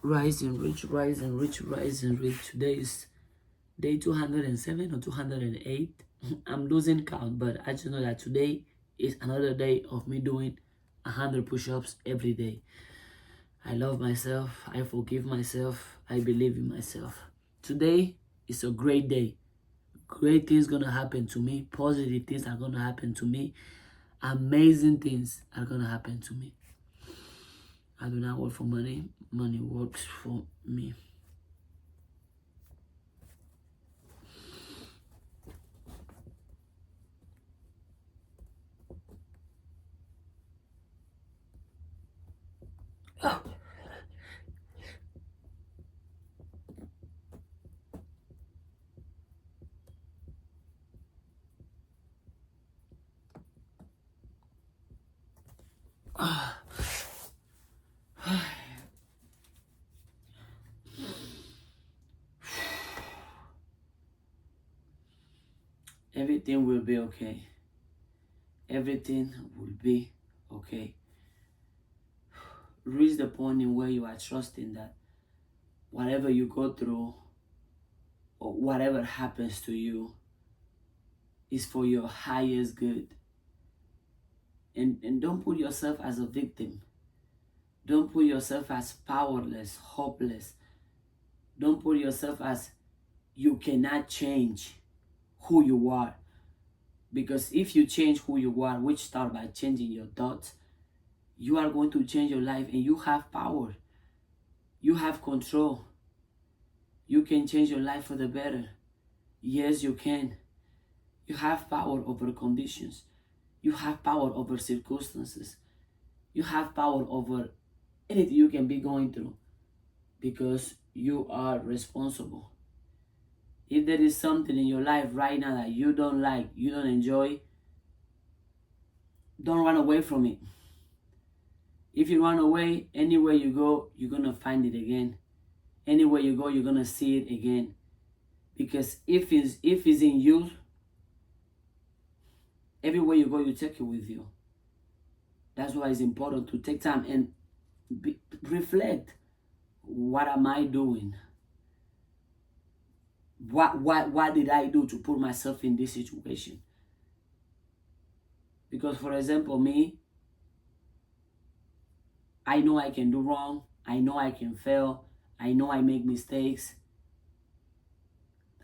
Rise and reach, rise and reach, rise and reach. Today is day 207 or 208. I'm losing count, but I just know that today is another day of me doing 100 push-ups every day. I love myself. I forgive myself. I believe in myself. Today is a great day. Great things gonna happen to me. Positive things are gonna happen to me. Amazing things are gonna happen to me. I do not work for money. Money works for me. Oh. Everything will be okay. Everything will be okay. Reach the point in where you are trusting that whatever you go through or whatever happens to you is for your highest good. And don't put yourself as a victim. Don't put yourself as powerless, hopeless. Don't put yourself as you cannot change who you are. Because if you change who you are, which start by changing your thoughts, you are going to change your life and you have power. You have control. You can change your life for the better. Yes, you can. You have power over conditions. You have power over circumstances. You have power over anything you can be going through because you are responsible. If there is something in your life right now that you don't like, you don't enjoy, don't run away from it. If you run away, anywhere you go, you're going to find it again. Anywhere you go, you're going to see it again. Because if it's in you, everywhere you go, you take it with you. That's why it's important to take time and reflect. What am I doing? What did I do to put myself in this situation? Because, for example, me, I know I can do wrong. I know I can fail. I know I make mistakes.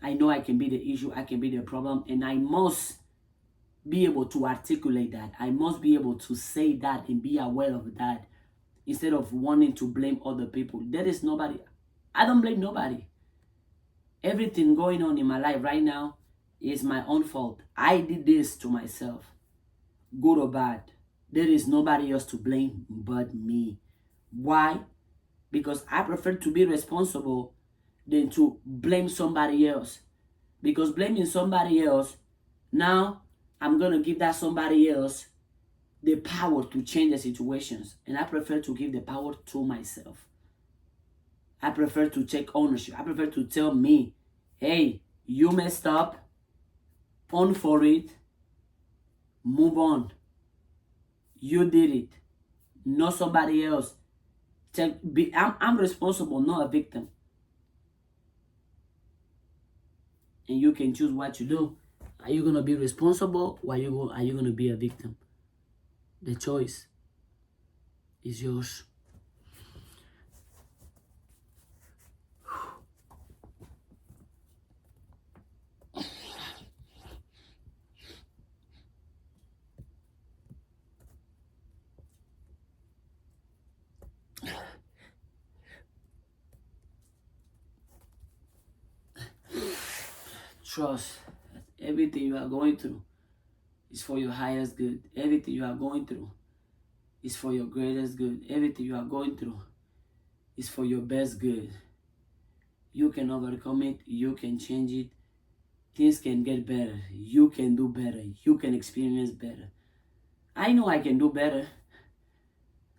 I know I can be the issue. I can be the problem. And I must be able to articulate that. I must be able to say that and be aware of that instead of wanting to blame other people. There is nobody. I don't blame nobody. Everything going on in my life right now is my own fault. I did this to myself, good or bad. There is nobody else to blame but me. Why? Because I prefer to be responsible than to blame somebody else. Because blaming somebody else, now I'm going to give that somebody else the power to change the situations. And I prefer to give the power to myself. I prefer to take ownership. I prefer to tell me, hey, you messed up, own for it, move on. You did it, not somebody else. I'm responsible, not a victim. And you can choose what you do. Are you going to be responsible or are you going to be a victim? The choice is yours. Trust that everything you are going through is for your highest good. Everything you are going through is for your greatest good. Everything you are going through is for your best good. You can overcome it. You can change it. Things can get better. You can do better. You can experience better. I know I can do better.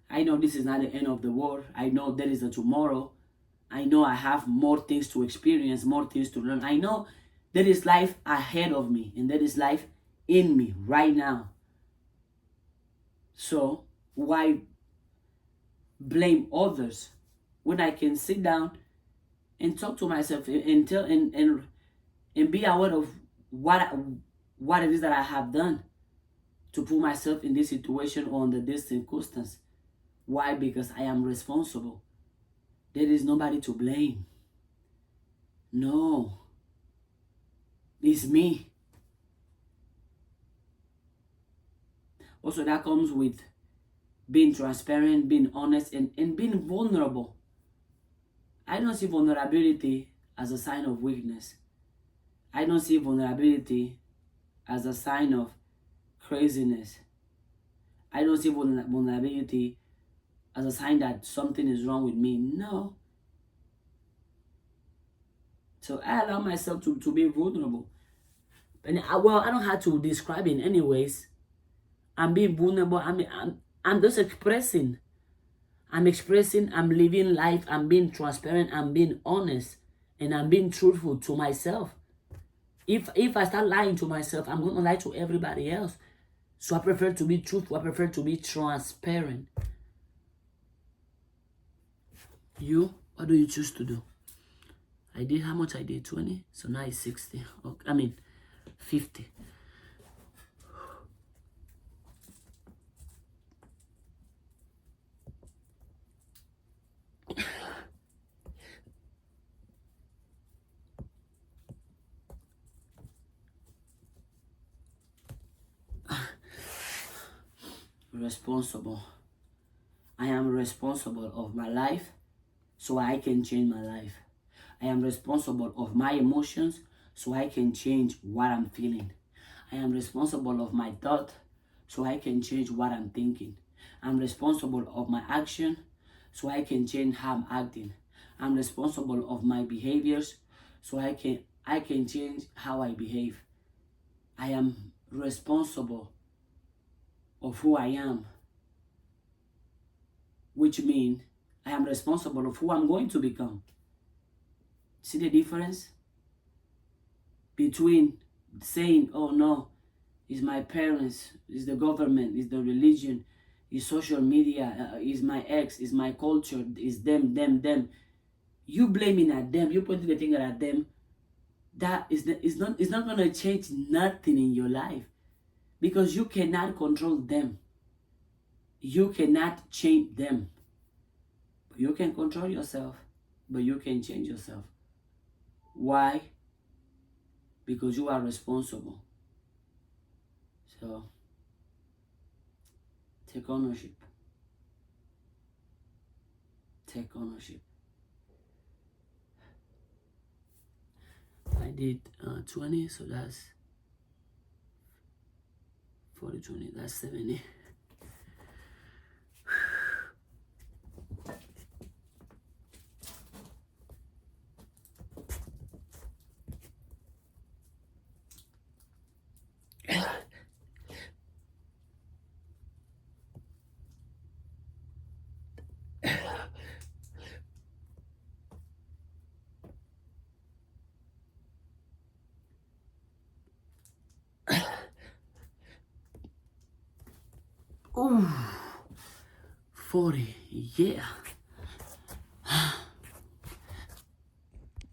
I know this is not the end of the world. I know there is a tomorrow. I know I have more things to experience, more things to learn. I know there is life ahead of me and there is life in me right now. So why blame others when I can sit down and talk to myself and tell and be aware of what it is that I have done to put myself in this situation or under this circumstance. Why? Because I am responsible. There is nobody to blame. No. It's me. Also, that comes with being transparent, being honest, and being vulnerable. I don't see vulnerability as a sign of weakness. I don't see vulnerability as a sign of craziness. I don't see vulnerability as a sign that something is wrong with me. No. So I allow myself to be vulnerable. And I don't have to describe it anyways. I'm being vulnerable. I'm just expressing. I'm expressing, I'm living life, I'm being transparent, I'm being honest, and I'm being truthful to myself. If I start lying to myself, I'm going to lie to everybody else. So I prefer to be truthful, I prefer to be transparent. You, what do you choose to do? I did, how much I did? 20? So now it's 60. Okay, I mean, 50. Responsible. I am responsible of my life so I can change my life. I am responsible of my emotions so I can change what I'm feeling. I am responsible of my thought so I can change what I'm thinking. I'm responsible of my action so I can change how I'm acting. I'm responsible of my behaviors so I can change how I behave. I am responsible of who I am, which means I am responsible of who I'm going to become. See the difference between saying, oh no, it's my parents, it's the government, it's the religion, it's social media, it's my ex, it's my culture, it's them. You blaming at them, you pointing the finger at them. That is not gonna change nothing in your life because you cannot control them. You cannot change them. You can control yourself, but you can change yourself. Why? Because you are responsible. So, take ownership. Take ownership. I did 20, so that's 40, 20, that's 70. Ooh, 40, yeah.